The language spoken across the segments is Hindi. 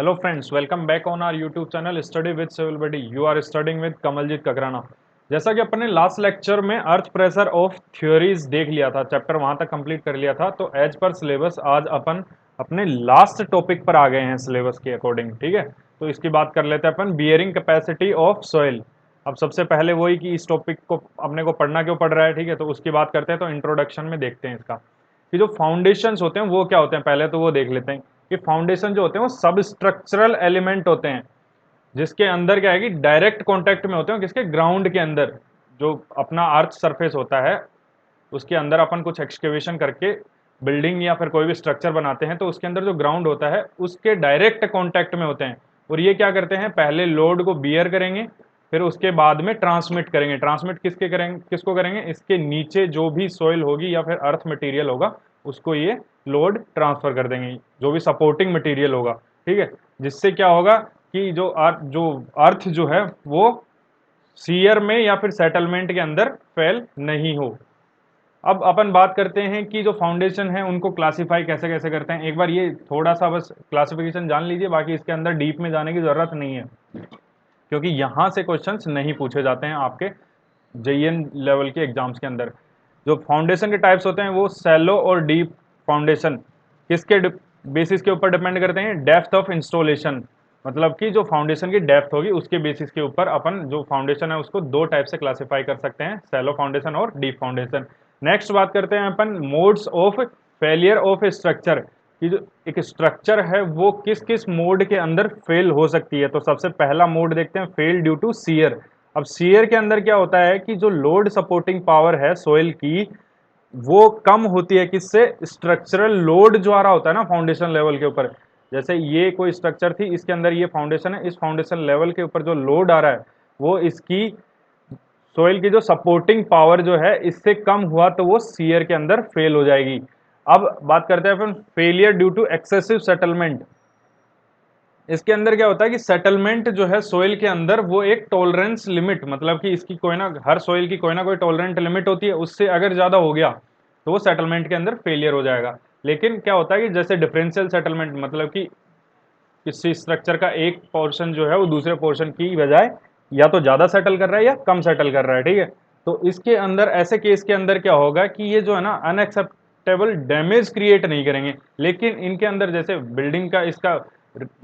Hello friends, welcome back on our YouTube channel Study with Civil Buddy. You are studying with Kamaljeet ककराना। जैसा कि अपने लास्ट लेक्चर में अर्थ प्रेशर ऑफ थ्योरीज देख लिया था, चैप्टर वहां तक कंप्लीट कर लिया था। तो एज पर सिलेबस आज अपन अपने लास्ट टॉपिक पर आ गए हैं सिलेबस के अकॉर्डिंग। ठीक है, तो इसकी बात कर लेते हैं अपन, बियरिंग कैपेसिटी ऑफ सॉइल। अब सबसे पहले वही कि इस टॉपिक को अपने को पढ़ना क्यों पड़ रहा है, ठीक है, तो उसकी बात करते हैं। तो इंट्रोडक्शन में देखते हैं इसका कि जो फाउंडेशंस होते हैं वो क्या होते हैं, पहले तो वो देख लेते हैं कि फाउंडेशन जो होते हैं वो सब स्ट्रक्चरल एलिमेंट होते हैं, जिसके अंदर क्या है कि डायरेक्ट कांटेक्ट में होते हैं किसके, ग्राउंड के अंदर। जो अपना अर्थ सरफेस होता है उसके अंदर अपन कुछ एक्सकेवेशन करके बिल्डिंग या फिर कोई भी स्ट्रक्चर बनाते हैं, तो उसके अंदर जो ग्राउंड होता है उसके डायरेक्ट कांटेक्ट में होते हैं। और ये क्या करते हैं, पहले लोड को बियर करेंगे, फिर उसके बाद में ट्रांसमिट करेंगे। ट्रांसमिट किसको करेंगे, इसके नीचे जो भी सॉइल होगी या फिर अर्थ मटेरियल होगा उसको ये लोड ट्रांसफर कर देंगे, जो भी सपोर्टिंग मटेरियल होगा। ठीक है, जिससे क्या होगा कि जो अर्थ जो है वो सीयर में या फिर सेटलमेंट के अंदर फेल नहीं हो। अब अपन बात करते हैं कि जो फाउंडेशन है उनको क्लासिफाई कैसे कैसे करते हैं। एक बार ये थोड़ा सा बस क्लासिफिकेशन जान लीजिए, बाकी इसके अंदर डीप में जाने की जरूरत नहीं है, क्योंकि यहां से क्वेश्चंस नहीं पूछे जाते हैं आपके जेईएन लेवल के एग्जाम्स के अंदर। जो फाउंडेशन के टाइप्स होते हैं वो सैलो और डीप फाउंडेशन किसके बेसिस के ऊपर डिपेंड करते हैं, डेप्थ ऑफ इंस्टॉलेशन। मतलब कि जो फाउंडेशन की डेप्थ होगी उसके बेसिस के ऊपर अपन जो फाउंडेशन है उसको दो टाइप से क्लासिफाई कर सकते हैं, सैलो फाउंडेशन और डीप फाउंडेशन। नेक्स्ट बात करते हैं अपन modes of failure of structure, कि जो एक स्ट्रक्चर है वो किस किस मोड के अंदर फेल हो सकती है। तो सबसे पहला मोड देखते हैं, फेल ड्यू टू सीयर। अब सीयर के अंदर क्या होता है कि जो लोड सपोर्टिंग पावर है सोइल की वो कम होती है, किससे, स्ट्रक्चरल लोड जो आ रहा होता है ना फाउंडेशन लेवल के ऊपर। जैसे ये कोई स्ट्रक्चर थी, इसके अंदर ये फाउंडेशन है, इस फाउंडेशन लेवल के ऊपर जो लोड आ रहा है वो इसकी सोइल की जो सपोर्टिंग पावर जो है इससे कम हुआ तो वो सीयर के अंदर फेल हो जाएगी। अब बात करते हैं अपन failure due to excessive settlement. इसके अंदर क्या होता है कि सेटलमेंट जो है सोइल के अंदर वो एक टॉलरेंस लिमिट, मतलब कि इसकी कोई ना, हर सोइल की कोई ना कोई टॉलरेंट लिमिट होती है, उससे अगर ज्यादा हो गया तो वो सेटलमेंट के अंदर फेलियर हो जाएगा। लेकिन क्या होता है कि जैसे डिफरेंशियल सेटलमेंट, मतलब कि किसी स्ट्रक्चर का एक पोर्शन जो है वो दूसरे पोर्शन की बजाय या तो ज्यादा सेटल कर रहा है या कम सेटल कर रहा है। ठीक है, तो इसके अंदर ऐसे केस के अंदर क्या होगा कि ये जो है ना अनएक्सेप्टेबल डैमेज क्रिएट नहीं करेंगे। लेकिन इनके अंदर जैसे बिल्डिंग का इसका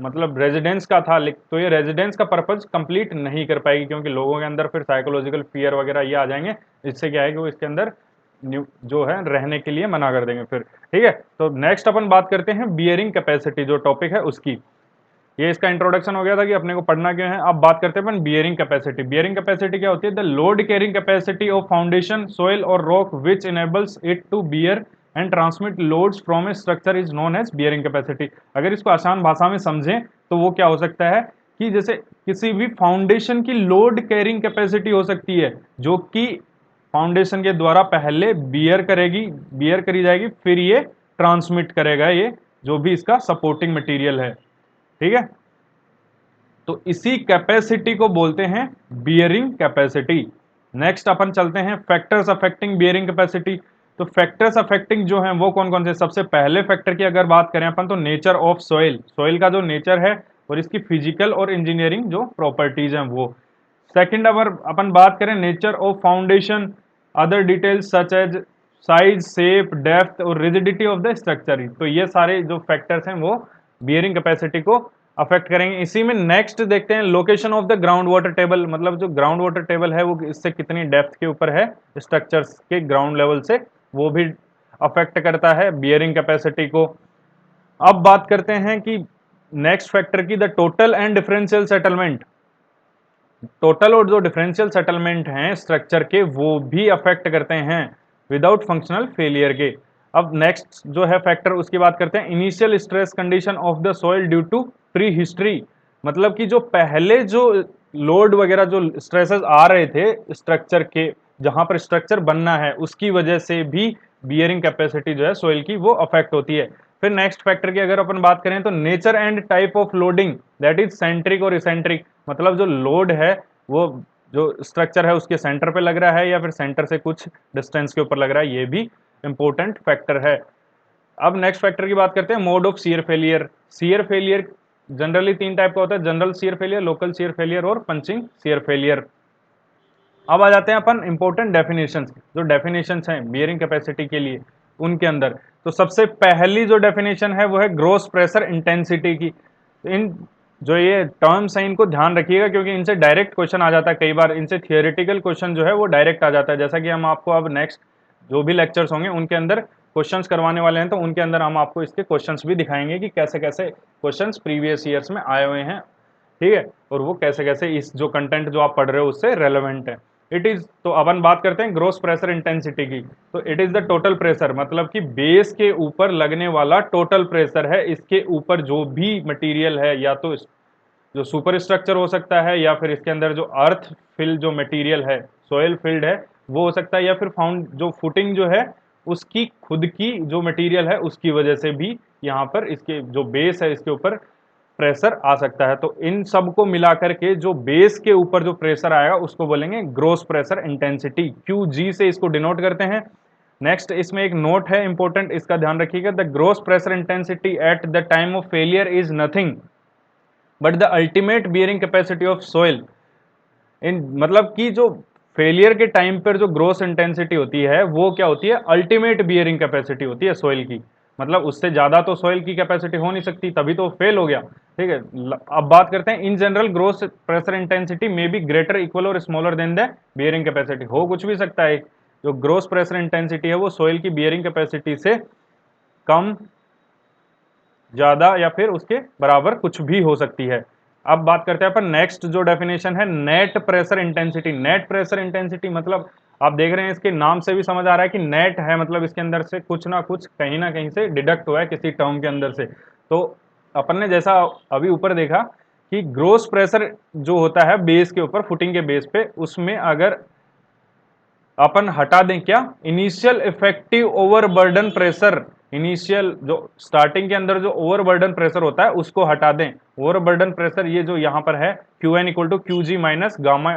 मतलब रेजिडेंस का था, तो ये रेजिडेंस का पर्पज कंप्लीट नहीं कर पाएगी, क्योंकि लोगों के अंदर फिर साइकोलॉजिकल फियर वगैरह ये आ जाएंगे। इससे क्या है कि वो इसके अंदर जो है रहने के लिए मना कर देंगे फिर। ठीक है, तो नेक्स्ट अपन बात करते हैं बियरिंग कैपेसिटी जो टॉपिक है उसकी। ये इसका इंट्रोडक्शन हो गया था कि अपने को पढ़ना क्यों है। अब बात करते हैं अपन बियरिंग कैपेसिटी। बियरिंग कैपेसिटी क्या होती है, the load carrying capacity of foundation soil और rock which enables it to bear and transmit loads from a structure is known as bearing capacity. अगर इसको आसान भाषा में समझें तो वो क्या हो सकता है कि जैसे किसी भी फाउंडेशन की लोड कैरिंग कैपेसिटी हो सकती है, जो कि फाउंडेशन के द्वारा पहले बियर करी जाएगी, फिर ये ट्रांसमिट करेगा ये जो भी इसका सपोर्टिंग मटेरियल है। ठीक है, तो इसी कैपेसिटी को बोलते हैं बियरिंग कैपेसिटी। नेक्स्ट अपन चलते हैं फैक्टर्स अफेक्टिंग बियरिंग कैपेसिटी। तो फैक्टर्स अफेक्टिंग जो हैं वो कौन कौन से, सबसे पहले फैक्टर की अगर बात करें अपन तो नेचर ऑफ सॉइल, सॉइल का जो नेचर है और इसकी फिजिकल और इंजीनियरिंग जो प्रॉपर्टीज हैं वो। सेकंड अगर अपन बात करें nature of foundation, other details such as size, shape, depth और रिजिडिटी ऑफ द स्ट्रक्चर, तो ये सारे जो फैक्टर्स हैं वो बियरिंग कैपेसिटी को अफेक्ट करेंगे। इसी में नेक्स्ट देखते हैं location of the ground water table, मतलब जो ग्राउंड वाटर टेबल है वो इससे कितनी डेप्थ के ऊपर है स्ट्रक्चर्स के ग्राउंड लेवल से, वो भी अफेक्ट करता है बियरिंग कैपेसिटी को। अब बात करते हैं कि नेक्स्ट फैक्टर की, the total and differential settlement. Total और जो डिफरेंशियल सेटलमेंट हैं स्ट्रक्चर के वो भी अफेक्ट करते हैं विदाउट फंक्शनल फेलियर के। अब नेक्स्ट जो है फैक्टर उसकी बात करते हैं, initial stress condition of the soil due to pre history. मतलब कि जो पहले जो लोड वगैरह जो स्ट्रेसेस आ रहे थे स्ट्रक्चर के, जहां पर स्ट्रक्चर बनना है, उसकी वजह से भी बियरिंग कैपेसिटी जो है सोइल की वो अफेक्ट होती है। फिर नेक्स्ट फैक्टर की अगर अपन बात करें तो nature and type of loading, that is centric और इसेंट्रिक। मतलब जो लोड है वो जो स्ट्रक्चर है उसके सेंटर पे लग रहा है या फिर सेंटर से कुछ डिस्टेंस के ऊपर लग रहा है, ये भी इंपॉर्टेंट फैक्टर है। अब नेक्स्ट फैक्टर की बात करते हैं mode of shear failure. Shear failure generally 3 type का होता है, general shear failure, local shear failure और पंचिंग शियर फेलियर। अब आ जाते हैं अपन इंपॉर्टेंट डेफिनेशंस, जो डेफिनेशंस हैं बियरिंग कैपेसिटी के लिए उनके अंदर। तो सबसे पहली जो डेफिनेशन है वो है ग्रॉस प्रेशर इंटेंसिटी की। तो इन जो ये टर्म्स हैं इनको ध्यान रखिएगा, क्योंकि इनसे डायरेक्ट क्वेश्चन आ जाता है, कई बार इनसे थियोरेटिकल क्वेश्चन जो है वो डायरेक्ट आ जाता है। जैसा कि हम आपको अब नेक्स्ट जो भी लेक्चर्स होंगे उनके अंदर क्वेश्चंस करवाने वाले हैं, तो उनके अंदर हम आपको इसके क्वेश्चंस भी दिखाएंगे कि कैसे कैसे क्वेश्चंस प्रीवियस ईयर्स में आए हुए हैं, ठीक है, और वो कैसे कैसे इस जो कंटेंट जो आप पढ़ रहे हो उससे रेलेवेंट है। इट इज, तो अपन बात करते हैं ग्रॉस प्रेशर इंटेंसिटी की। तो it is the total pressure, मतलब कि बेस के ऊपर लगने वाला टोटल प्रेशर है। इसके ऊपर जो भी मटेरियल है, या तो जो सुपर स्ट्रक्चर हो सकता है, या फिर इसके अंदर जो अर्थ फिल जो मटेरियल है, सोयल फिल्ड है वो हो सकता है, या फिर फाउंड जो फुटिंग जो है उसकी खुद की जो मटेरियल है उसकी वजह से भी यहाँ पर इसके जो बेस है इसके ऊपर प्रेशर आ सकता है। तो इन सब को मिलाकर के जो बेस के ऊपर जो प्रेशर आएगा उसको बोलेंगे ग्रॉस प्रेशर इंटेंसिटी, QG से इसको डिनोट करते हैं। नेक्स्ट इसमें एक नोट है इंपॉर्टेंट, इसका ध्यान रखिएगा, the gross pressure intensity at the time of failure is nothing but the ultimate bearing capacity of soil. इन मतलब कि जो फेलियर के टाइम पर जो ग्रोस इंटेंसिटी होती है वो क्या होती है, अल्टीमेट बियरिंग कैपेसिटी होती है सोइल की। मतलब उससे ज्यादा तो सोइल की कैपेसिटी हो नहीं सकती, तभी तो फेल हो गया, ठीक है। अब बात करते हैं in general gross pressure intensity may be greater, equal और smaller than the bearing capacity. हो कुछ भी सकता है, जो ग्रोस प्रेशर इंटेंसिटी है वो सोइल की बियरिंग कैपेसिटी से कम, ज्यादा या फिर उसके बराबर कुछ भी हो सकती है। अब बात करते हैं अपन नेक्स्ट जो डेफिनेशन है net pressure intensity. Net pressure intensity मतलब आप देख रहे हैं इसके नाम से भी समझ आ रहा है कि नेट है, मतलब इसके अंदर से कुछ ना कुछ कहीं ना कहीं से डिडक्ट हुआ है किसी टर्म के अंदर से। तो अपन ने जैसा अभी ऊपर देखा कि ग्रोस प्रेशर जो होता है बेस के ऊपर, फुटिंग के बेस पे, उसमें अगर अपन हटा दें क्या, initial effective overburden pressure, initial जो स्टार्टिंग के अंदर जो ओवरबर्डन प्रेशर होता है उसको हटा दें। ओवरबर्डन प्रेशर ये जो यहाँ पर है Qn equal to QG minus gamma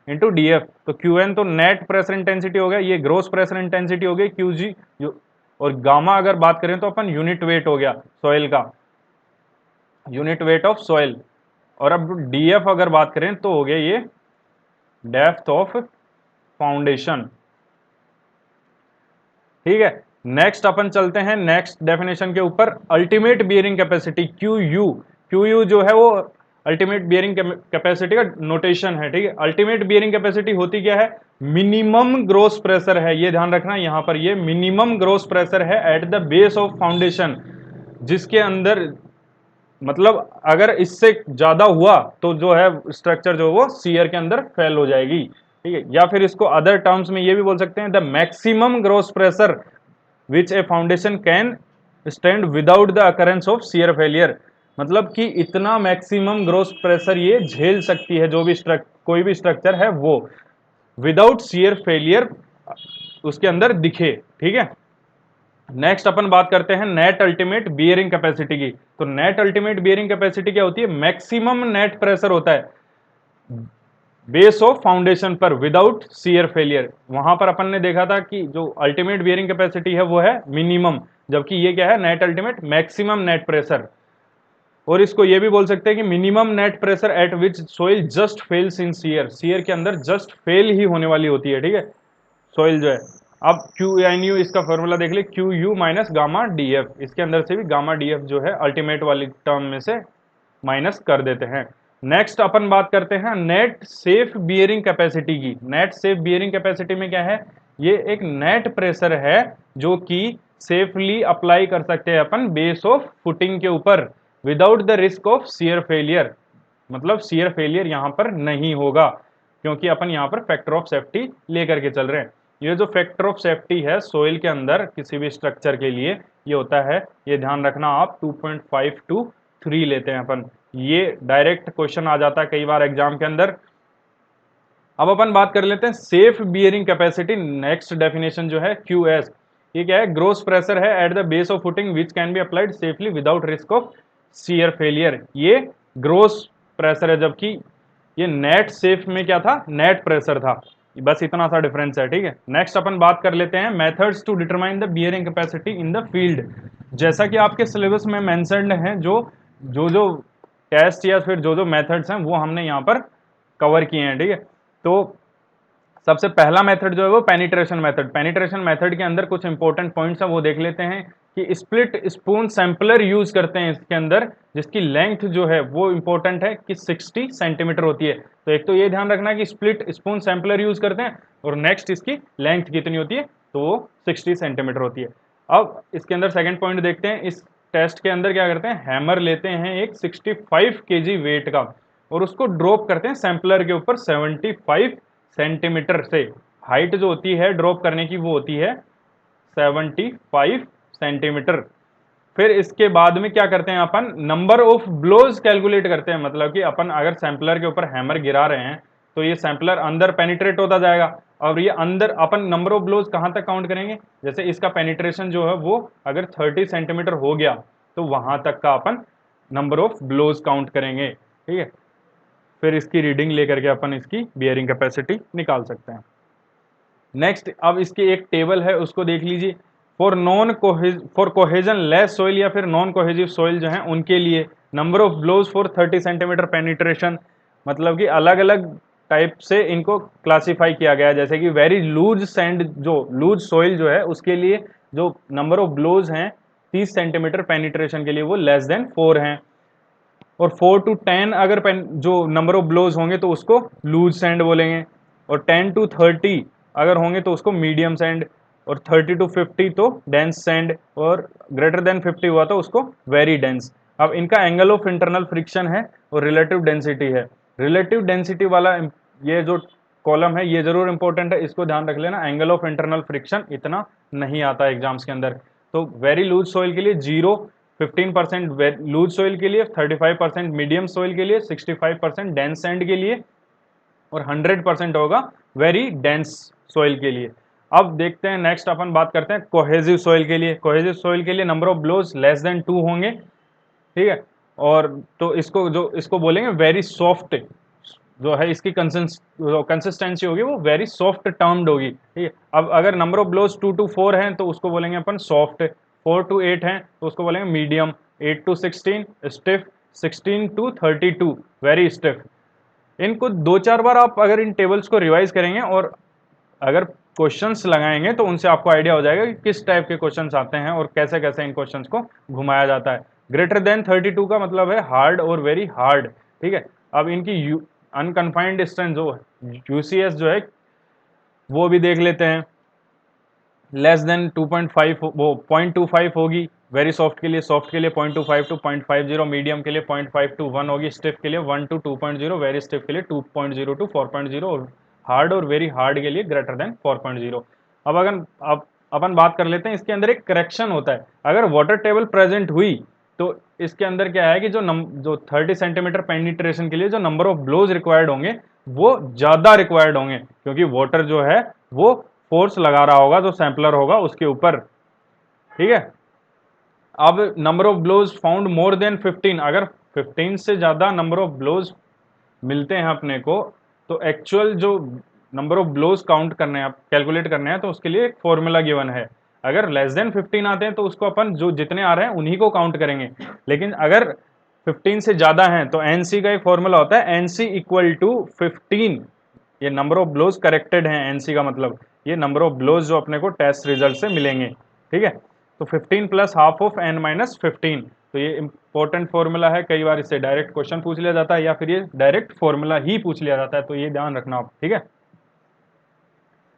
into DF। तो Qn तो नेट प्रेशर इंटेंसिटी हो गया, ये ग्रोस प्रेशर इंटेंसिटी हो गई QG जो, और गामा अगर बात करें तो अपन यूनिट वेट हो गया सॉइल का, यूनिट वेट ऑफ सॉइल। और अब DF अगर बात करें तो हो गया ये डेप्थ ऑफ फाउंडेशन, ठीक है। नेक्स्ट अपन चलते हैं नेक्स्ट डेफिनेशन के ऊपर, ultimate bearing capacity QU। QU जो है वो अल्टीमेट बियरिंग कैपेसिटी का नोटेशन है, ठीक है। अल्टीमेट बियरिंग कैपेसिटी होती क्या है, मिनिमम ग्रोस प्रेशर है, ये ध्यान रखना यहाँ पर, ये मिनिमम ग्रोस प्रेशर है at the base of foundation, जिसके अंदर मतलब अगर इससे ज्यादा हुआ तो जो है स्ट्रक्चर जो वो शियर के अंदर फेल हो जाएगी, ठीक है। या फिर इसको अदर टर्म्स में ये भी बोल सकते हैं the maximum gross pressure which a foundation can stand without the occurrence of shear failure. मतलब कि इतना मैक्सिमम ग्रोस प्रेशर ये झेल सकती है जो भी कोई भी स्ट्रक्चर है वो, विदाउट शियर फेलियर उसके अंदर दिखे, ठीक है। नेक्स्ट अपन बात करते हैं नेट अल्टीमेट बियरिंग कैपेसिटी की। तो नेट अल्टीमेट बियरिंग कैपेसिटी क्या होती है, मैक्सिमम नेट प्रेशर होता है बेस ऑफ फाउंडेशन पर विदाउट शियर फेलियर। वहां पर अपन ने देखा था कि जो अल्टीमेट बियरिंग कैपेसिटी है वो है मिनिमम, जबकि ये क्या है net ultimate maximum net pressure. और इसको ये भी बोल सकते हैं कि minimum net pressure at which soil just fails in shear, shear के अंदर जस्ट फेल ही होने वाली होती है, ठीक है, सोइल जो है। अब QNU इसका फॉर्मूला देख ले, QU माइनस गामा DF, इसके अंदर से भी गामा DF जो है अल्टीमेट वाली टर्म में से माइनस कर देते हैं। नेक्स्ट अपन बात करते हैं नेट सेफ बियरिंग कैपेसिटी की। नेट सेफ बियरिंग कैपेसिटी में क्या है, ये एक नेट प्रेशर है जो कि सेफली अप्लाई कर सकते हैं अपन बेस ऑफ फुटिंग के ऊपर without the risk of shear failure. मतलब शियर फेलियर यहाँ पर नहीं होगा, क्योंकि अपन यहाँ पर फैक्टर ऑफ सेफ्टी लेकर के चल रहे हैं। ये जो फैक्टर ऑफ सेफ्टी है सोइल के अंदर किसी भी स्ट्रक्चर के लिए ये होता है, ये ध्यान रखना आप 2.5 to 3 लेते हैं अपन। ये डायरेक्ट क्वेश्चन आ जाता है कई बार एग्जाम के अंदर। अब अपन बात कर लेते हैं safe bearing capacity. Next definition जो है QS, ये क्या है, ग्रोस प्रेशर है at the base of footing which can be applied safely without risk of shear failure. ये ग्रोस प्रेशर है, जबकि ये नेट सेफ में क्या था, नेट प्रेशर था। बस इतना सा डिफरेंस है, ठीक है। नेक्स्ट अपन बात कर लेते हैं methods to determine the bearing capacity in the field. जैसा कि आपके सिलेबस में मेंशन्ड है जो जो जो टेस्ट या फिर जो जो मेथड्स हैं वो हमने यहाँ पर कवर किए हैं, ठीक है। तो सबसे पहला मेथड जो है वो पेनिट्रेशन मेथड। पेनिट्रेशन मेथड के अंदर कुछ इंपॉर्टेंट पॉइंट्स हैं वो देख लेते हैं कि स्प्लिट स्पून सैंपलर यूज करते हैं इसके अंदर, जिसकी लेंथ जो है वो इंपॉर्टेंट है कि 60 सेंटीमीटर होती है। तो एक तो ये ध्यान रखना है कि स्प्लिट स्पून सैंपलर यूज करते हैं, और नेक्स्ट इसकी लेंथ कितनी होती है, तो वो 60 सेंटीमीटर होती है। अब इसके अंदर सेकंड पॉइंट देखते हैं। इस टेस्ट के अंदर क्या करते हैं, हैमर लेते हैं एक 65 केजी वेट का और उसको ड्रॉप करते हैं सैंपलर के ऊपर 75 सेंटीमीटर से। हाइट जो होती है ड्रॉप करने की वो होती है 75 सेंटीमीटर। फिर इसके बाद में क्या करते हैं, अपन नंबर ऑफ ब्लोज कैलकुलेट करते हैं। मतलब कि अपन अगर सैंपलर के ऊपर हैमर गिरा रहे हैं तो ये सैंपलर अंदर पेनिट्रेट होता जाएगा, और ये अंदर अपन नंबर ऑफ ब्लोज कहां तक काउंट करेंगे, जैसे इसका पेनिट्रेशन जो है वो अगर 30 सेंटीमीटर हो गया तो वहां तक का अपन नंबर ऑफ ब्लोज काउंट करेंगे, ठीक है। फिर इसकी रीडिंग लेकर के अपन इसकी बियरिंग कैपेसिटी निकाल सकते हैं। नेक्स्ट, अब इसकी एक टेबल है उसको देख लीजिए। फॉर कोहेजन लेस सॉइल या फिर नॉन कोहेजिव सॉइल जो है उनके लिए number of blows for 30 centimetre penetration, मतलब कि अलग अलग टाइप से इनको क्लासिफाई किया गया है। जैसे कि वेरी लूज सैंड, जो लूज सॉइल जो है उसके लिए जो नंबर ऑफ ब्लोज हैं 30 सेंटीमीटर पेनिट्रेशन के लिए वो लेस देन 4 हैं, और 4 to 10 अगर जो नंबर ऑफ ब्लोज होंगे तो उसको लूज सैंड बोलेंगे, और 10 to 30 अगर होंगे तो उसको मीडियम सैंड, और 30 to 50 तो डेंस सैंड, और ग्रेटर देन 50 हुआ तो उसको वेरी डेंस। अब इनका एंगल ऑफ इंटरनल फ्रिक्शन है और रिलेटिव डेंसिटी है। रिलेटिव डेंसिटी वाला ये जो कॉलम है ये जरूर इंपॉर्टेंट है, इसको ध्यान रख लेना। एंगल ऑफ इंटरनल फ्रिक्शन इतना नहीं आता एग्जाम्स के अंदर। तो वेरी लूज सॉइल के लिए 0, 15% लूज सॉइल के लिए, 35% मीडियम सॉइल के लिए, 65% डेंस सैंड के लिए, और 100% होगा वेरी डेंस सॉइल के लिए। अब देखते हैं नेक्स्ट, अपन बात करते हैं कोहेजिव सॉइल के लिए। कोहेजिव सॉइल के लिए number of blows less than 2 होंगे, ठीक है। और तो इसको बोलेंगे वेरी सॉफ्ट, जो है इसकी कंसिस्टेंसी होगी वो वेरी सॉफ्ट टर्म्ड होगी, ठीक है। अब अगर नंबर ऑफ ब्लोज 2 to 4 हैं तो उसको बोलेंगे अपन सॉफ्ट, 4 to 8 हैं तो उसको बोलेंगे medium, 8 to 16 stiff, 16 to 32 very stiff. इनको 2-4 बार आप अगर इन टेबल्स को रिवाइज करेंगे और अगर क्वेश्चंस लगाएंगे तो उनसे आपको आइडिया हो जाएगा कि किस टाइप के क्वेश्चंस आते हैं और कैसे कैसे इन क्वेश्चंस को घुमाया जाता है। ग्रेटर देन 32 का मतलब है हार्ड और वेरी हार्ड, ठीक है। अब इनकी अनकन्फाइंड स्ट्रेंथ जो यूसीएस जो है वो भी देख लेते हैं। लेस देन 2.5 वो 0.25 होगी वेरी सॉफ्ट के लिए, 0.25 to 0.50, मीडियम के लिए 0.5 to 1 होगी, स्टिफ के लिए 1 to 2.0, वेरी स्टिफ के लिए 2.0 to 4.0, और हार्ड और वेरी हार्ड के लिए ग्रेटर देन 4.0। अब अगर अब अपन बात कर लेते हैं, इसके अंदर एक करेक्शन होता है। अगर वाटर टेबल प्रेजेंट हुई तो इसके अंदर क्या है कि जो 30 सेंटीमीटर पेनिट्रेशन के लिए जो नंबर ऑफ ब्लोज रिक्वायर्ड होंगे वो ज्यादा रिक्वायर्ड होंगे, क्योंकि वाटर जो है वो फोर्स लगा रहा होगा जो सैंपलर होगा उसके ऊपर, ठीक है। अब number of blows found more than 15, अगर 15 से ज्यादा नंबर ऑफ ब्लोज मिलते हैं अपने को तो एक्चुअल जो नंबर ऑफ ब्लोज काउंट करने हैं, कैलकुलेट करने हैं, तो उसके लिए एक फॉर्मूला गिवन है। अगर लेस देन 15 आते हैं तो उसको अपन जो जितने आ रहे हैं उन्हीं को काउंट करेंगे, लेकिन अगर 15 से ज्यादा हैं तो एनसी का एक फॉर्मूला होता है, एनसी इक्वल टू 15। ये नंबर ऑफ ब्लोज करेक्टेड हैं, एनसी का मतलब ये नंबर ऑफ ब्लोज जो अपने को टेस्ट रिजल्ट से मिलेंगे, ठीक है। तो 15 plus half of n minus 15, तो ये इंपॉर्टेंट फॉर्मूला है। कई बार इससे डायरेक्ट क्वेश्चन पूछ लिया जाता है या फिर ये डायरेक्ट फॉर्मूला ही पूछ लिया जाता है, तो ये ध्यान रखना आप, ठीक है।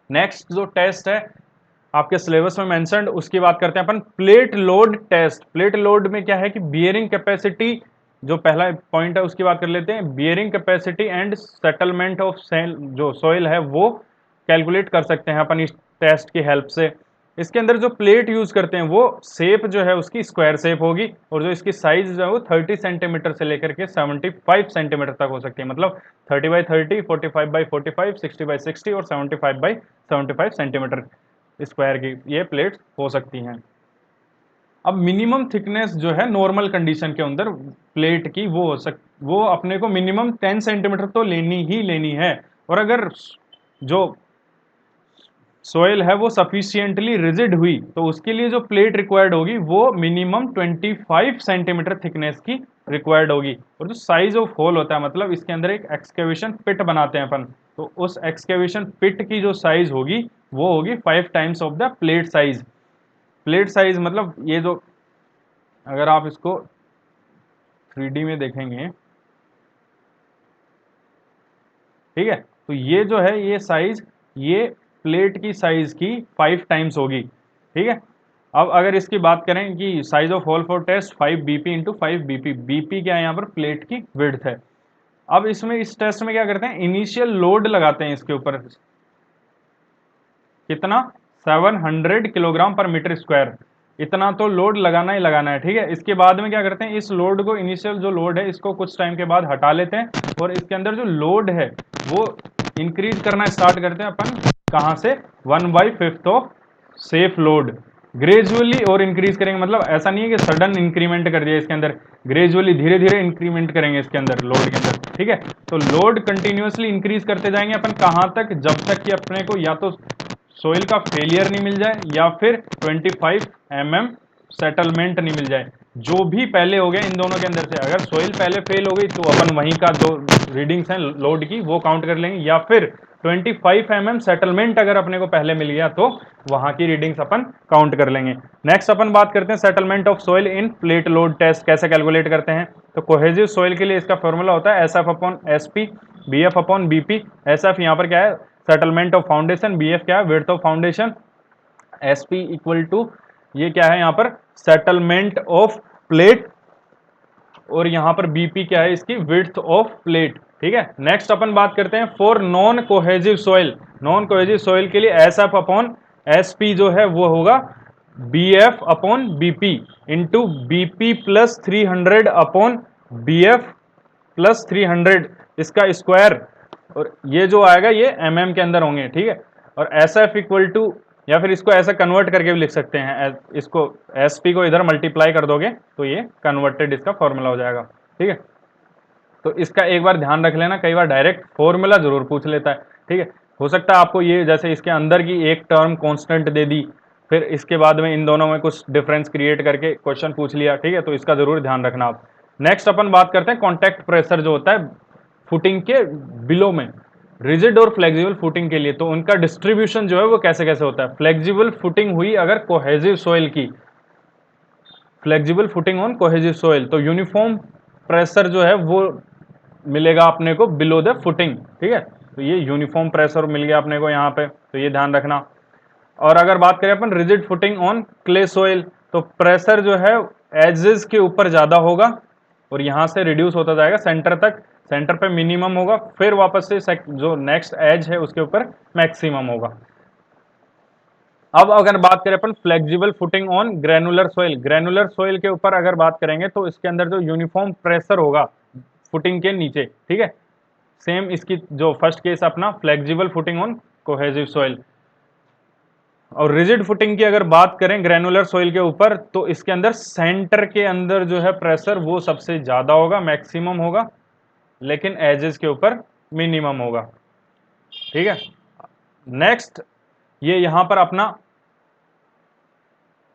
नेक्स्ट जो टेस्ट है आपके सिलेबस में मेंशन्ड, उसकी बात करते हैं अपन, plate load test. Plate load में क्या है कि बियरिंग कैपेसिटी, जो पहला पॉइंट है उसकी बात कर लेते हैं। Bearing capacity and settlement of जो सॉइल है वो कैलकुलेट कर सकते हैं अपन इस टेस्ट की हेल्प से। इसके अंदर जो प्लेट यूज करते हैं वो शेप जो है उसकी स्क्वायर शेप होगी, और जो इसकी साइज जो है वो 30 सेंटीमीटर से लेकर के 75 सेंटीमीटर तक हो सकती है। मतलब 30x30, 45x45, 60x60 और 75x75 सेंटीमीटर स्क्वायर की ये प्लेट्स हो सकती हैं। अब मिनिमम थिकनेस जो है नॉर्मल कंडीशन के अंदर प्लेट की वो अपने को मिनिमम 10 सेंटीमीटर तो लेनी ही लेनी है, और अगर जो सोयल है वो सफिशियंटली रिजिड हुई तो उसके लिए जो प्लेट रिक्वायर्ड होगी वो मिनिमम 25 सेंटीमीटर थिकनेस की रिक्वायर्ड होगी। और जो साइज ऑफ होल होता है मतलब इसके अंदर एक एक्सकेवेशन पिट बनाते हैं अपन, तो उस एक्सकेवेशन पिट की जो साइज होगी वो होगी 5 times of the plate size. Plate size मतलब ये जो, अगर आप इसको 3D में देखेंगे, ठीक है, तो ये जो है ये साइज, ये प्लेट की साइज की 5 टाइम्स होगी, ठीक है। अब अगर इसकी बात करें कि size of hole for test 5 BP into 5 BP, BP क्या है यहाँ पर, प्लेट की विड्थ है। अब इसमें इस टेस्ट में क्या करते हैं, इनिशियल लोड लगाते हैं इसके ऊपर, कितना, 700 किलोग्राम पर मीटर स्क्वायर, इतना तो लोड लगाना ही लगाना है, ठीक है। इसके बाद में क्या करते हैं, इस लोड को, इनिशियल जो लोड है इसको कुछ टाइम के बाद हटा लेते हैं और इसके अंदर जो लोड है वो इंक्रीज करना स्टार्ट करते हैं अपन, कहां से, 1/5 ऑफ सेफ लोड, ग्रेजुअली और इंक्रीज करेंगे। मतलब ऐसा नहीं है कि सडन इंक्रीमेंट कर दिया इसके अंदर, ग्रेजुअली धीरे धीरे इंक्रीमेंट करेंगे इसके अंदर लोड के अंदर, ठीक है। तो लोड कंटिन्यूअसली इंक्रीज करते जाएंगे अपन, कहां तक, जब तक कि अपने को या तो सोइल का फेलियर नहीं मिल जाए या फिर 25 mm सेटलमेंट नहीं मिल जाए। जो भी पहले हो गया इन दोनों के अंदर से, अगर सोइल पहले फेल हो गई तो अपन वहीं का जो रीडिंग्स हैं लोड की वो काउंट कर लेंगे, या फिर 25 mm सेटलमेंट अगर अपने को पहले मिल गया तो वहां की रीडिंग्स अपन काउंट कर लेंगे। नेक्स्ट अपन बात करते हैं settlement of soil in plate load test कैसे कैलकुलेट करते हैं। तो कोहेजिव सोइल के लिए इसका फॉर्मूला होता है SF/SP, BF/BP। SF यहाँ पर क्या है, सेटलमेंट ऑफ फाउंडेशन, BF क्या है, width of foundation, SP equal to, ये क्या है यहाँ पर, सेटलमेंट ऑफ प्लेट, और यहाँ पर BP क्या है, इसकी विड्थ ऑफ प्लेट, ठीक है। नेक्स्ट अपन बात करते हैं for non cohesive soil. Non cohesive soil के लिए SF/SP जो है वो होगा BF/BP into BP plus 300/BF plus 300, इसका स्क्वायर, और ये जो आएगा ये mm के अंदर होंगे, ठीक है। और SF इक्वल टू, या फिर इसको ऐसा कन्वर्ट करके भी लिख सकते हैं, इसको SP को इधर मल्टीप्लाई कर दोगे तो ये कन्वर्टेड इसका फॉर्मूला हो जाएगा, ठीक है। तो इसका एक बार ध्यान रख लेना, कई बार डायरेक्ट फॉर्मूला जरूर पूछ लेता है, ठीक है। हो सकता है आपको ये, जैसे इसके अंदर की एक टर्म कांस्टेंट दे दी, फिर इसके बाद में इन दोनों में कुछ डिफरेंस क्रिएट करके क्वेश्चन पूछ लिया, ठीक है, तो इसका जरूर ध्यान रखना आप। नेक्स्ट अपन बात करते हैं कॉन्टैक्ट प्रेशर जो होता है फुटिंग के बिलो में, रिजिड और फ्लेक्सिबल फुटिंग के लिए, तो उनका डिस्ट्रीब्यूशन जो है वो कैसे कैसे होता है। फ्लेक्सिबल फुटिंग हुई अगर कोहेजिव सोइल की, flexible footing on cohesive soil, तो यूनिफॉर्म प्रेशर जो है वो मिलेगा अपने को बिलो द फुटिंग, ठीक है। तो ये यूनिफॉर्म प्रेशर मिल गया अपने को यहाँ पे, तो ये ध्यान रखना। और अगर बात करें अपन rigid footing on clay soil, तो प्रेशर जो है एजेस के ऊपर ज्यादा होगा और यहां से रिड्यूस होता जाएगा सेंटर तक, सेंटर पे मिनिमम होगा, फिर वापस से जो नेक्स्ट एज है उसके ऊपर मैक्सिमम होगा। अब अगर बात करें अपन flexible footing on granular soil, granular soil के ऊपर अगर बात करेंगे तो इसके अंदर जो यूनिफॉर्म प्रेशर होगा फुटिंग के नीचे, ठीक है। सेम इसकी जो फर्स्ट केस अपना flexible footing on cohesive soil. और रिजिड फुटिंग की अगर बात करें ग्रेनुलर सोइल के ऊपर, तो इसके अंदर सेंटर के अंदर जो है प्रेशर वो सबसे ज्यादा होगा, मैक्सिमम होगा, लेकिन एजेस के ऊपर मिनिमम होगा, ठीक है। नेक्स्ट ये यहां पर अपना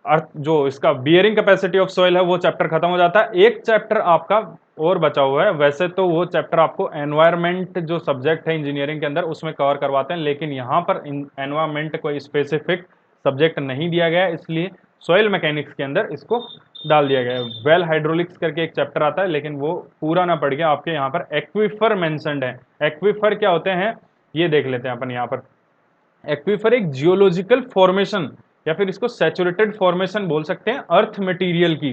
अर्थ जो इसका बियरिंग कैपेसिटी ऑफ सॉइल है वो चैप्टर खत्म हो जाता है। एक चैप्टर आपका और बचा हुआ है, वैसे तो वो चैप्टर आपको एनवायरमेंट जो सब्जेक्ट है इंजीनियरिंग के अंदर उसमें कवर करवाते हैं, लेकिन यहाँ पर एनवायरमेंट कोई स्पेसिफिक सब्जेक्ट नहीं दिया गया है, इसलिए सॉइल मैकेनिक्स के अंदर इसको डाल दिया गया है। वेल हाइड्रोलिक्स करके एक चैप्टर आता है, लेकिन वो पूरा ना पढ़ के आपके यहाँ पर एक्विफर मेंशन्ड है। एक्विफर क्या होते हैं ये देख लेते हैं अपन यहाँ पर। एक्विफर एक जियोलॉजिकल फॉर्मेशन या फिर इसको सैचुरेटेड फॉर्मेशन बोल सकते हैं, अर्थ मटेरियल की,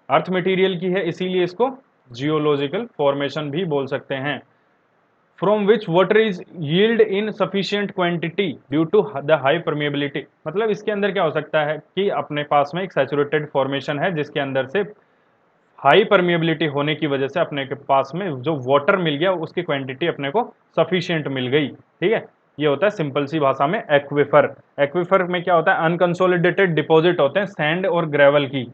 अर्थ मटेरियल की है इसीलिए इसको जियोलॉजिकल फॉर्मेशन भी बोल सकते हैं। From which water is yield in sufficient quantity due to the high permeability, मतलब इसके अंदर क्या हो सकता है कि अपने पास में एक सैचुरेटेड फॉर्मेशन है जिसके अंदर से हाई परमेबिलिटी होने की वजह से अपने के पास में जो वाटर मिल गया उसकी क्वांटिटी अपने को सफिशिएंट मिल गई, ठीक है। ये होता है सिंपल सी भाषा में एक्विफर। एक्विफर में क्या होता है, अनकंसोलिडेटेड डिपॉजिट होते हैं सैंड और ग्रेवल की,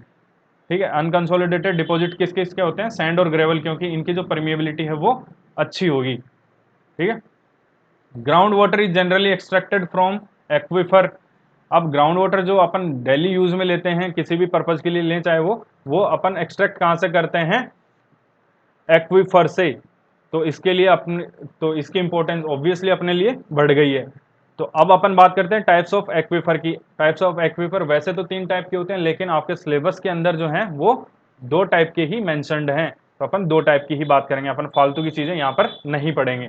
ठीक है। अनकंसोलिडेटेड डिपॉजिट किस किस के होते हैं, सैंड और ग्रेवल, क्योंकि इनकी जो परमिएबिलिटी है वो अच्छी होगी, ठीक है। Ground water is generally extracted from aquifer. अब ग्राउंड वाटर जो अपन डेली यूज में लेते हैं किसी भी पर्पज के लिए लें, चाहे वो अपन एक्सट्रैक्ट कहाँ से करते हैं, एक्वीफर से, तो इसके लिए अपने तो इसकी इंपॉर्टेंस ऑब्वियसली अपने लिए बढ़ गई है। तो अब अपन बात करते हैं टाइप्स ऑफ एक्वीफर की। टाइप्स ऑफ एक्वीफर वैसे तो 3 टाइप के होते हैं, लेकिन आपके सिलेबस के अंदर जो है वो 2 टाइप के ही मेंशन्ड हैं, तो अपन 2 टाइप की ही बात करेंगे, अपन फालतू की चीजें यहाँ पर नहीं पढ़ेंगे।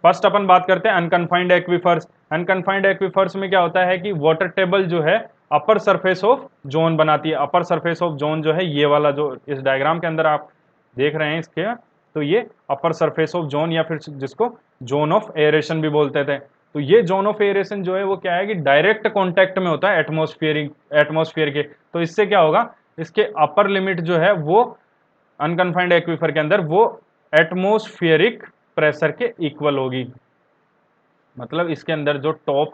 फर्स्ट अपन बात करते हैं अनकन्फाइंड एक्वीफर्स। अनकन्फाइंड एक्वीफर्स में क्या होता है कि वाटर टेबल जो है अपर सरफेस ऑफ जोन बनाती है। अपर सरफेस ऑफ जोन जो है ये वाला जो इस डायग्राम के अंदर आप देख रहे हैं इसके, तो ये अपर सरफेस ऑफ जोन या फिर जिसको जोन ऑफ एरेशन भी बोलते थे। तो ये जोन ऑफ एरेशन जो है वो क्या है कि डायरेक्ट कॉन्टेक्ट में होता है एटमोस्फियर के। तो इससे क्या होगा, इसके अपर लिमिट जो है वो अनकन्फाइंड एक्वीफर के अंदर वो एटमोस्फियरिक प्रेशर के इक्वल होगी। मतलब इसके अंदर जो टॉप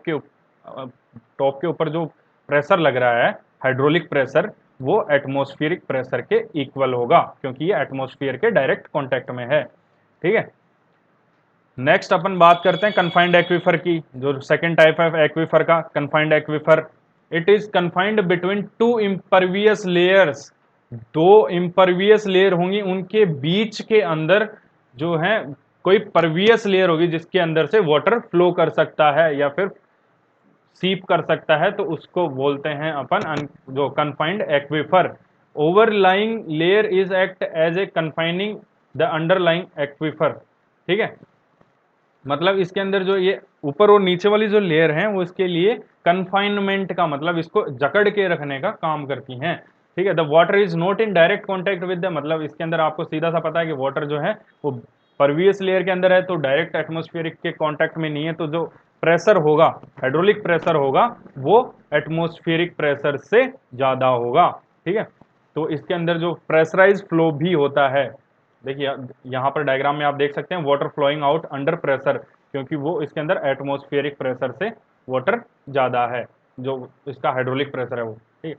के ऊपर जो प्रेशर लग रहा है हाइड्रोलिक प्रेशर, वो एटमॉस्फेरिक प्रेशर के इक्वल होगा, क्योंकि ये एटमॉस्फेयर के डायरेक्ट कांटेक्ट में है। ठीक है, नेक्स्ट अपन बात करते हैं कन्फाइंड एक्वीफर की, जो सेकंड टाइप है एक्वीफर का, confined aquifer. It is confined between 2 impervious layers. 2 impervious layer होंगी, उनके बीच के अंदर जो है कोई परवियस लेयर होगी जिसके अंदर से वाटर फ्लो कर सकता है या फिर सीप कर सकता है, तो उसको बोलते हैं अपन जो confined aquifer. Overlying layer is act as a confining the underlying aquifer. ठीक है, मतलब इसके अंदर जो ये ऊपर और नीचे वाली जो लेयर है वो इसके लिए कन्फाइनमेंट का मतलब इसको जकड़ के रखने का काम करती हैं। ठीक है, the water is not in direct contact with the, मतलब इसके अंदर आपको सीधा सा पता है कि वाटर जो है वो परवियस लेयर के अंदर है, तो डायरेक्ट एटमोस्फेरिक के कांटेक्ट में नहीं है, तो जो प्रेशर होगा, हाइड्रोलिक प्रेशर होगा, वो एटमोस्फेरिक प्रेशर से ज्यादा होगा। ठीक है, तो इसके अंदर जो प्रेशराइज फ्लो भी होता है, देखिए यहाँ पर डायग्राम में आप देख सकते हैं water flowing out under pressure, क्योंकि वो इसके अंदर एटमोस्फेरिक प्रेशर से वाटर ज्यादा है, जो इसका हाइड्रोलिक प्रेशर है वो। ठीक है,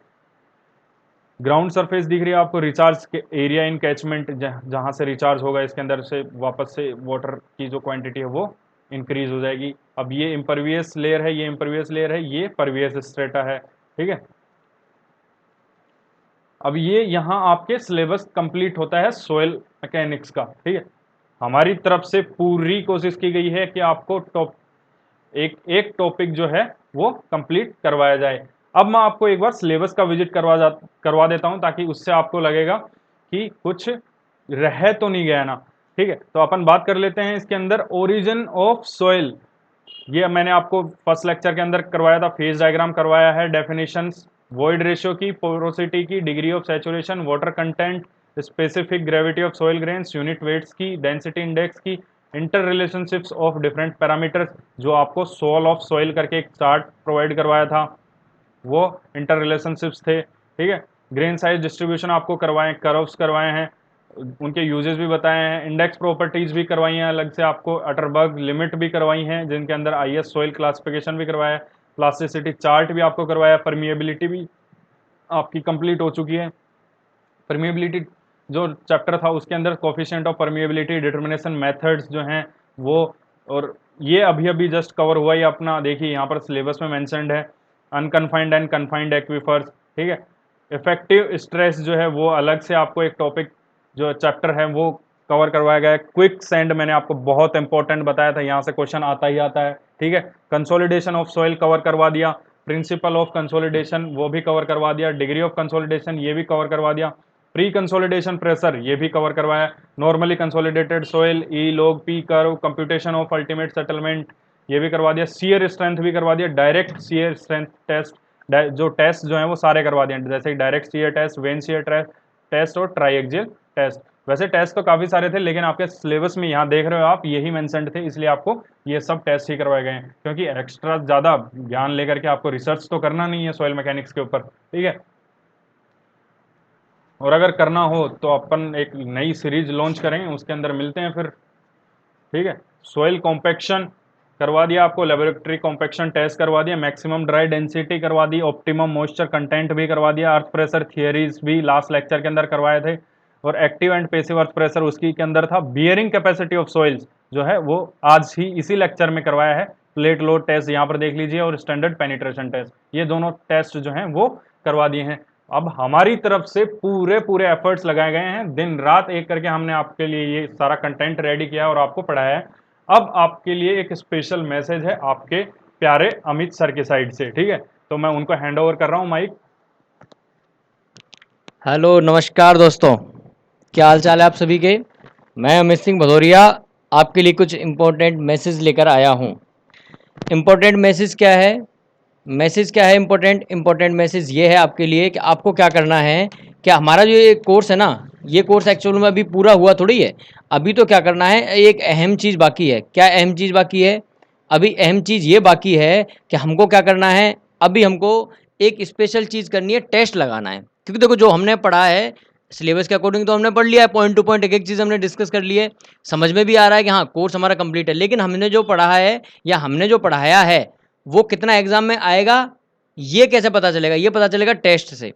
ग्राउंड सरफेस दिख रही है आपको, रिचार्ज के एरिया इन कैचमेंट, जहां से रिचार्ज होगा इसके अंदर से वापस से वाटर की जो क्वांटिटी है वो इंक्रीज हो जाएगी। अब ये इम्परवियस लेयर है, ये इम्परवियस लेयर है, ये परवियस स्ट्रेटा है। ठीक है, अब ये यहाँ आपके सिलेबस कंप्लीट होता है सोयल मैकेनिक्स का। ठीक है, हमारी तरफ से पूरी कोशिश की गई है कि आपको एक टॉपिक जो है वो कंप्लीट करवाया जाए। अब मैं आपको एक बार सिलेबस का विजिट करवा देता हूं, ताकि उससे आपको लगेगा कि कुछ रह तो नहीं गया ना। ठीक है, तो अपन बात कर लेते हैं इसके अंदर ओरिजिन ऑफ सॉइल। ये मैंने आपको फर्स्ट लेक्चर के अंदर करवाया था, फेज डायग्राम करवाया है, डेफिनेशंस, वॉइड रेशियो की, पोरोसिटी की, degree of saturation, water content, specific gravity of soil grains, unit weights की, डेंसिटी इंडेक्स की, inter relationships of different parameters, जो आपको सोल ऑफ सॉइल करके एक चार्ट प्रोवाइड करवाया था, वो इंटर रिलेशनशिप्स थे। ठीक है, ग्रेन साइज डिस्ट्रीब्यूशन आपको करवाए, कर्व्स करवाए हैं, उनके यूजेस भी बताए हैं, इंडेक्स प्रॉपर्टीज भी करवाई हैं अलग से आपको, अटरबर्ग लिमिट भी करवाई हैं, जिनके अंदर आईएस सॉइल क्लासिफिकेशन भी करवाया है, प्लास्टिसिटी चार्ट भी आपको करवाया, परमिएबिलिटी भी आपकी कंप्लीट हो चुकी है। परमिएबिलिटी जो चैप्टर था उसके अंदर coefficient of permeability, determination methods जो हैं वो, और ये अभी अभी जस्ट कवर हुआ ही अपना, देखिए यहाँ पर सिलेबस में मेंशन्ड है, अनकन्फाइंड एंड कन्फाइंड एक्वीफर्स। ठीक है, इफेक्टिव स्ट्रेस जो है वो अलग से आपको एक टॉपिक जो चैप्टर है वो कवर करवाया गया है। क्विक सेंड मैंने आपको बहुत इंपॉर्टेंट बताया था, यहाँ से क्वेश्चन आता ही आता है। ठीक है, कंसोलिडेशन ऑफ सॉइल कवर करवा दिया, प्रिंसिपल ऑफ कंसोलिडेशन वो भी कवर करवा दिया, डिग्री ऑफ कंसोलिडेशन ये भी कवर करवा दिया, प्री कंसोलिडेशन प्रेशर ये भी कवर करवाया, normally consolidated soil, e log p curve, computation of ultimate settlement ये भी करवा दिया, शियर स्ट्रेंथ भी करवा दिया, डायरेक्ट शियर स्ट्रेंथ टेस्ट, जो टेस्ट जो है वो सारे करवा दिए, जैसे direct shear test, vane shear test और ट्राइएक्सियल टेस्ट। वैसे टेस्ट तो काफी सारे थे, लेकिन आपके सिलेबस में यहाँ देख रहे हो आप यही मेंशन्ड थे, इसलिए आपको ये सब टेस्ट ही करवाए गए हैं, क्योंकि एक्स्ट्रा ज्यादा ज्ञान लेकर के आपको रिसर्च तो करना नहीं है सॉइल मैकेनिक्स के ऊपर। ठीक है, और अगर करना हो तो अपन एक नई सीरीज लॉन्च करेंगे, उसके अंदर मिलते हैं फिर। ठीक है, सॉइल कॉम्पेक्शन करवा दिया आपको, लेबोरेटरी कॉम्पेक्शन टेस्ट करवा दिया, मैक्सिमम ड्राई डेंसिटी करवा दी, ऑप्टिमम मॉइस्चर कंटेंट भी करवा दिया, अर्थ प्रेशर थियरीज भी लास्ट लेक्चर के अंदर करवाए थे, और active and passive earth pressure उसकी के अंदर था, बियरिंग कैपेसिटी ऑफ सॉइल्स जो है वो आज ही इसी लेक्चर में करवाया है, प्लेट लोड टेस्ट यहाँ पर देख लीजिए, और स्टैंडर्ड पेनिट्रेशन टेस्ट, ये दोनों टेस्ट जो हैं वो करवा दिए हैं। अब हमारी तरफ से पूरे पूरे एफर्ट्स लगाए गए हैं, दिन रात एक करके हमने आपके लिए ये सारा कंटेंट रेडी किया और आपको पढ़ाया है। अब आपके लिए एक स्पेशल मैसेज है आपके प्यारे अमित सर के साइड से, ठीक है? तो मैं उनको हैंड ओवर कर रहा हूँ माइक। हेलो, नमस्कार दोस्तों, क्या हाल चाल है आप सभी के। मैं अमित सिंह भदौरिया आपके लिए कुछ इम्पोर्टेंट मैसेज लेकर आया हूँ। इम्पोर्टेंट मैसेज क्या है? इम्पोर्टेंट मैसेज ये है आपके लिए कि आपको क्या करना है। क्या हमारा जो ये कोर्स है ना, ये कोर्स एक्चुअल में अभी पूरा हुआ थोड़ी है। अभी तो क्या करना है, एक अहम चीज़ बाकी है। क्या अहम चीज़ बाकी है? अभी अहम चीज़ ये बाकी है कि हमको क्या करना है, अभी हमको एक स्पेशल चीज़ करनी है, टेस्ट लगाना है। क्योंकि देखो, जो हमने पढ़ा है सिलेबस के अकॉर्डिंग तो हमने पढ़ लिया है, पॉइंट टू पॉइंट एक एक चीज़ हमने डिस्कस कर ली है, समझ में भी आ रहा है कि हाँ कोर्स हमारा कंप्लीट है। लेकिन हमने जो पढ़ा है या हमने जो पढ़ाया है वो कितना एग्जाम में आएगा ये कैसे पता चलेगा? ये पता चलेगा टेस्ट से।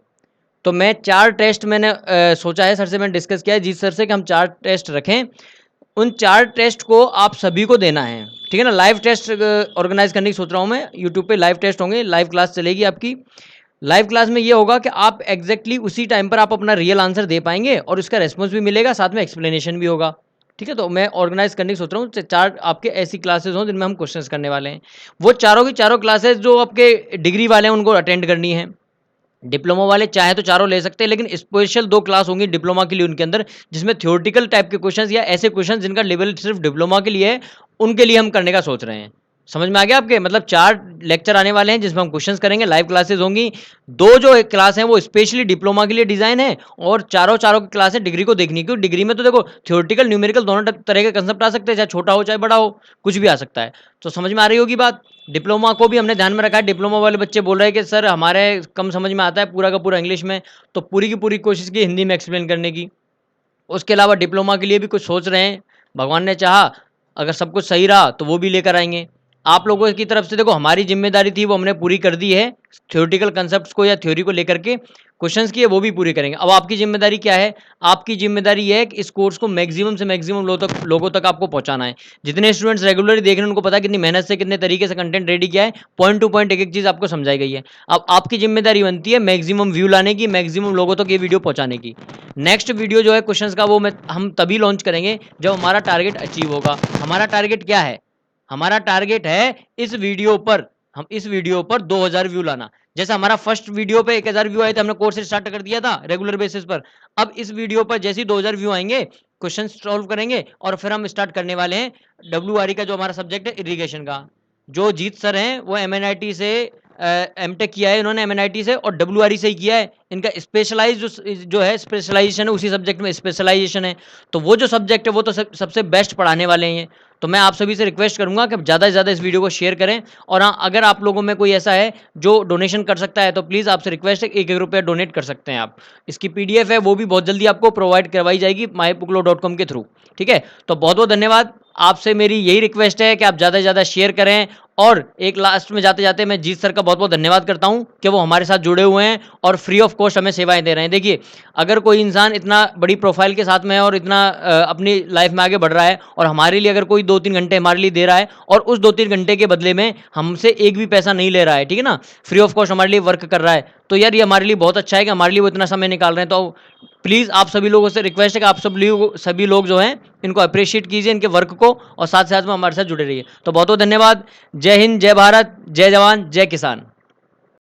तो मैं 4 टेस्ट मैंने सोचा है, सर से मैंने डिस्कस किया है जीत सर से कि हम 4 टेस्ट रखें। उन 4 टेस्ट को आप सभी को देना है, ठीक है ना। लाइव टेस्ट ऑर्गेनाइज करने की सोच रहा हूँ मैं, यूट्यूब पे लाइव टेस्ट होंगे, लाइव क्लास चलेगी आपकी। लाइव क्लास में ये होगा कि आप एग्जैक्टली उसी टाइम पर आप अपना रियल आंसर दे पाएंगे और उसका रेस्पॉन्स भी मिलेगा, साथ में एक्सप्लेनेशन भी होगा, ठीक है। तो मैं ऑर्गेनाइज करने की सोच रहा हूँ 4 आपके ऐसी क्लासेस हों जिनमें हम क्वेश्चंस करने वाले हैं। वो चारों की चारों क्लासेस जो आपके डिग्री वाले हैं उनको अटेंड करनी है। डिप्लोमा वाले चाहे तो चारों ले सकते हैं, लेकिन स्पेशल 2 क्लास होंगी डिप्लोमा के लिए उनके अंदर, जिसमें थ्योरेटिकल टाइप के क्वेश्चंस या ऐसे क्वेश्चंस जिनका लेवल सिर्फ डिप्लोमा के लिए है, उनके लिए हम करने का सोच रहे हैं। समझ में आ गया आपके? मतलब 4 लेक्चर आने वाले हैं जिसमें हम क्वेश्चंस करेंगे, लाइव क्लासेस होंगी। 2 जो एक क्लास हैं वो स्पेशली डिप्लोमा के लिए डिजाइन है, और चारों की क्लास है डिग्री को देखनी, क्योंकि डिग्री में तो देखो थ्योरेटिकल न्यूमेरिकल दोनों तरह के कंसेप्ट आ सकते हैं, चाहे छोटा हो चाहे बड़ा हो, कुछ भी आ सकता है। तो समझ में आ रही होगी बात। डिप्लोमा को भी हमने ध्यान में रखा है। डिप्लोमा वाले बच्चे बोल रहे हैं कि सर हमारे कम समझ में आता है पूरा का पूरा इंग्लिश में, तो पूरी की पूरी कोशिश की हिंदी में एक्सप्लेन करने की। उसके अलावा डिप्लोमा के लिए भी कुछ सोच रहे हैं, भगवान ने चाहा अगर सब कुछ सही रहा तो वो भी लेकर आएंगे। आप लोगों की तरफ से देखो हमारी जिम्मेदारी थी वो हमने पूरी कर दी है, थ्योरेटिकल कंसेप्ट्स को या थ्योरी को लेकर के क्वेश्चंस की है वो भी पूरी करेंगे। अब आपकी जिम्मेदारी क्या है? आपकी जिम्मेदारी ये है कि इस कोर्स को मैक्सिमम से मैक्सिमम लोगों तक आपको पहुंचाना है। जितने स्टूडेंट्स रेगुलरली देख रहे हैं उनको पता है कितनी मेहनत से कितने तरीके से कंटेंट रेडी किया है, पॉइंट टू पॉइंट एक एक चीज़ आपको समझाई गई है। अब आपकी जिम्मेदारी बनती है मैक्सिमम व्यू लाने की, मैक्सिमम लोगों तक ये वीडियो पहुंचाने की। नेक्स्ट वीडियो जो है क्वेश्चंस का वो हम तभी लॉन्च करेंगे जब हमारा टारगेट अचीव होगा। हमारा टारगेट क्या है? हमारा टारगेट है इस वीडियो पर 2000 व्यू लाना। जैसे हमारा फर्स्ट वीडियो पे 1000 व्यू आए थे, हमने कोर्स स्टार्ट कर दिया था रेगुलर बेसिस पर। अब इस वीडियो पर जैसे ही 2000 व्यू आएंगे, क्वेश्चन सॉल्व करेंगे और फिर हम स्टार्ट करने वाले हैं WRE का, जो हमारा सब्जेक्ट है इरिगेशन का। जो जीत सर हैं वो MNIT से एमटेक किया है इन्होंने, MNIT से, और WRE से ही किया है। इनका स्पेशलाइज जो है स्पेशलाइजेशन है, उसी सब्जेक्ट में स्पेशलाइजेशन है। तो वो जो सब्जेक्ट है वो तो सबसे बेस्ट पढ़ाने वाले हैं। तो मैं आप सभी से रिक्वेस्ट करूंगा कि ज़्यादा से ज़्यादा इस वीडियो को शेयर करें। और हाँ, अगर आप लोगों में कोई ऐसा है जो डोनेशन कर सकता है तो प्लीज़ आपसे रिक्वेस्ट है, 1-1 रुपया डोनेट कर सकते हैं आप। इसकी PDF है वो भी बहुत जल्दी आपको प्रोवाइड करवाई जाएगी mybooklo.com के थ्रू, ठीक है। तो बहुत बहुत धन्यवाद। आपसे मेरी यही रिक्वेस्ट है कि आप ज़्यादा से ज़्यादा शेयर करें। और एक लास्ट में जाते जाते मैं जीत सर का बहुत बहुत धन्यवाद करता हूं कि वो हमारे साथ जुड़े हुए हैं और फ्री ऑफ कॉस्ट हमें सेवाएं दे रहे हैं। देखिए, अगर कोई इंसान इतना बड़ी प्रोफाइल के साथ में है और इतना अपनी लाइफ में आगे बढ़ रहा है, और हमारे लिए अगर कोई 2-3 घंटे हमारे लिए दे रहा है और उस 2-3 घंटे के बदले में हमसे एक भी पैसा नहीं ले रहा है, ठीक है ना, फ्री ऑफ कॉस्ट हमारे लिए वर्क कर रहा है, तो यार ये हमारे लिए बहुत अच्छा है कि हमारे लिए वो इतना समय निकाल रहे हैं। तो प्लीज़ आप सभी लोगों से रिक्वेस्ट है कि आप सभी लोग जो हैं इनको अप्रिशिएट कीजिए, इनके वर्क को, और साथ साथ में हमारे साथ जुड़े रहिए। तो बहुत बहुत धन्यवाद। जय हिंद, जय भारत, जय जवान, जय किसान।